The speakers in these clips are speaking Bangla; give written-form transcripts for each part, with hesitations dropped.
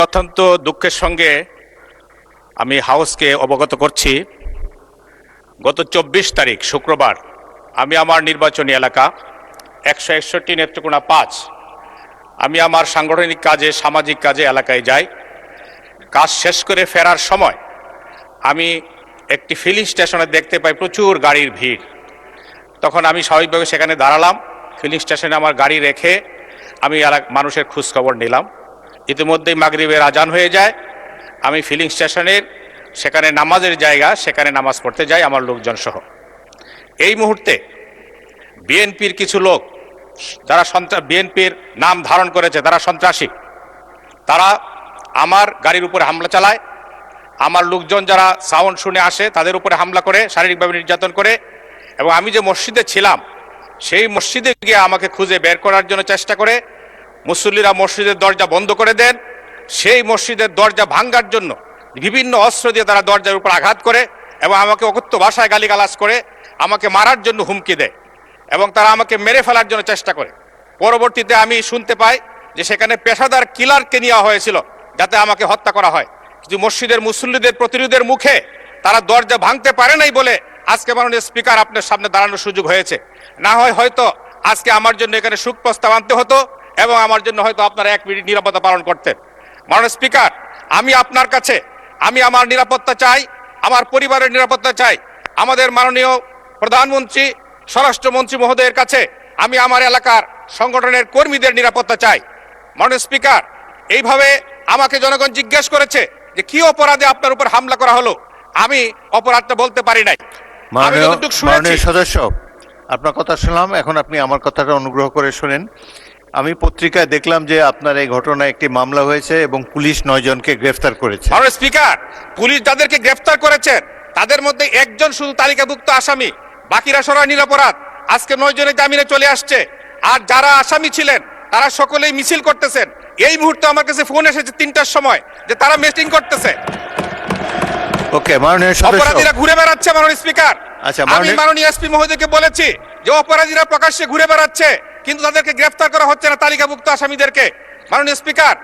অত্যন্ত দুঃখের সঙ্গে আমি হাউসকে অবগত করছি, গত 24 তারিখ শুক্রবার আমি আমার নির্বাচনী এলাকা 161 নেত্রকোনা 5 আমি আমার সাংগঠনিক কাজে সামাজিক কাজে এলাকায় যাই। কাজ শেষ করে ফেরার সময় আমি একটি ফিলিং স্টেশনে দেখতে পাই প্রচুর গাড়ির ভিড়। তখন আমি স্বাভাবিকভাবে সেখানে দাঁড়ালাম, ফিলিং স্টেশনে আমার গাড়ি রেখে আমি মানুষের খোঁজখবর নিলাম। ইতিমধ্যেই মাগরিবের আজান হয়ে যায়। আমি ফিলিং স্টেশনের সেখানে নামাজের জায়গা, সেখানে নামাজ পড়তে যাই আমার লোকজন সহ। এই মুহূর্তে বিএনপির কিছু লোক যারা বিএনপির নাম ধারণ করেছে, তারা সন্ত্রাসী, তারা আমার গাড়ির উপরে হামলা চালায়। আমার লোকজন যারা সাউন্ড শুনে আসে তাদের উপরে হামলা করে, শারীরিকভাবে নির্যাতন করে। এবং আমি যে মসজিদে ছিলাম সেই মসজিদে গিয়ে আমাকে খুঁজে বের করার জন্য চেষ্টা করে। মুসল্লিরা মসজিদের দরজা বন্ধ করে দেন। সেই মসজিদের দরজা ভাঙার জন্য বিভিন্ন অস্ত্র দিয়ে তারা দরজার উপর আঘাত করে এবং আমাকে অকথ্য ভাষায় গালিগালাজ করে আমাকে মারার জন্য হুমকি দেয় এবং তারা আমাকে মেরে ফেলার জন্য চেষ্টা করে। পরবর্তীতে আমি শুনতে পাই যে সেখানে পেশাদার কিলারকে নেওয়া হয়েছিল যাতে আমাকে হত্যা করা হয়। কিন্তু মসজিদের মুসল্লিদের প্রতিরোধের মুখে তারা দরজা ভাঙতে পারে নাই বলে আজকে মাননীয় স্পিকার আপনার সামনে দাঁড়ানোর সুযোগ হয়েছে। না হয় হয়তো আজকে আমার জন্য এখানে শোক প্রস্তাব আনতে হতো এবং আমার জন্য হয়তো আপনারা 1 মিনিট নিরাপত্তা পালন করতেন। মাননীয় স্পিকার, আমি আপনার কাছে আমার নিরাপত্তা চাই, আমার পরিবারের নিরাপত্তা চাই। আমাদের মাননীয় প্রধানমন্ত্রী, স্বরাষ্ট্রমন্ত্রী মহোদয়ের কাছে আমি আমার এলাকার সংগঠনের কর্মীদের নিরাপত্তা চাই। মাননীয় স্পিকার, এইভাবে আমাকে জনগণ জিজ্ঞেস করেছে যে কি অপরাধে আপনার উপর হামলা করা হলো। আমি অপরাধটা বলতে পারি নাই। মাননীয় সদস্য, আপনার কথা শুনলাম, এখন আপনি আমার কথাটা অনুগ্রহ করে শুনেন। আমি পত্রিকায় দেখলাম যে আপনার এই ঘটনায় একটি মামলা হয়েছে এবং পুলিশ 9 জনকে গ্রেফতার করেছে। মাননীয় স্পিকার, পুলিশ যাদেরকে গ্রেফতার করেছেন তাদের মধ্যে একজন শুধু তালিকাভুক্ত আসামি, বাকিরা সবাই নিরপরাধ। আজকে 9 জনের জামিনে চলে আসছে। আর যারা আসামি ছিলেন তারা সকলেই মিছিল করতেছেন। এই মুহূর্তে আমার কাছে ফোন এসেছে 3টার সময় যে তারা মিটিং করতেছে। ওকে মাননীয় সদস্য, অপরাধীরা ঘুরে বেড়াচ্ছে। মাননীয় স্পিকার, আচ্ছা, আমি মাননীয় এসপি মহোদয়কে বলেছি যে অপরাধীরা প্রকাশ্যে ঘুরে বেড়াচ্ছে কিন্তু তাদেরকে গ্রেফতার করা হচ্ছে না, তালিকাভুক্ত আসামিদেরকে। মাননীয় স্পিকার,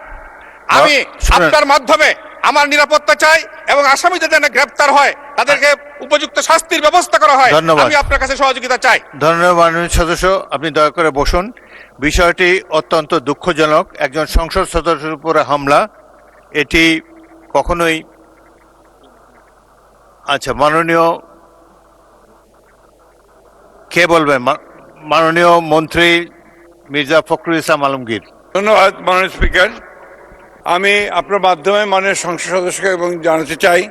আমি আপনার মাধ্যমে আমার নিরাপত্তা চাই এবং আসামিদের যেন গ্রেফতার হয়, তাদেরকে উপযুক্ত শাস্তির ব্যবস্থা করা হয়। আমি আপনার কাছে সহযোগিতা চাই। ধন্যবাদ মাননীয় সদস্য, আপনি দয়া করে বসুন। বিষয়টি অত্যন্ত দুঃখজনক। একজন সংসদ সদস্যের উপরে হামলা, এটি কখনোই। আচ্ছা, মাননীয় কে বলবেন? মাননীয় মন্ত্রী মির্জা ফখরুল ইসলাম আলমগীর। ধন্যবাদ মাননীয় স্পিকার। আমি আপনার মাধ্যমে মাননীয় সংসদ সদস্যকে এবং জানাতে চাই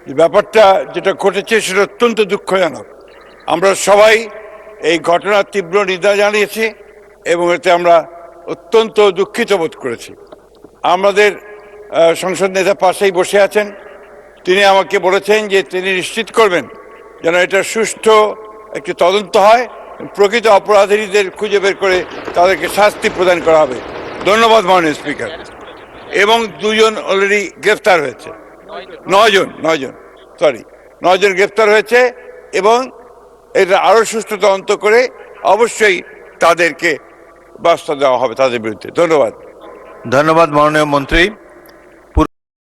যে ব্যাপারটা যেটা ঘটেছে সেটা অত্যন্ত দুঃখজনক। আমরা সবাই এই ঘটনার তীব্র নিন্দা জানিয়েছি এবং এতে আমরা অত্যন্ত দুঃখিত বোধ করেছি। আমাদের সংসদ নেতা পাশেই বসে আছেন, তিনি আমাকে বলেছেন যে তিনি নিশ্চিত করবেন যেন এটা সুষ্ঠু একটি তদন্ত হয়, প্রকৃত অপরাধীদের খুঁজে বের করে তাদেরকে শাস্তি প্রদান করা হবে। ধন্যবাদ মাননীয় স্পিকার। এবং 2 জন অলরেডি গ্রেফতার হয়েছে। 9 জন গ্রেফতার হয়েছে এবং এটা আরো সুষ্ঠু তদন্ত করে অবশ্যই তাদেরকে ব্যবস্থা দেওয়া হবে তাদের বিরুদ্ধে। ধন্যবাদ। ধন্যবাদ মাননীয় মন্ত্রী।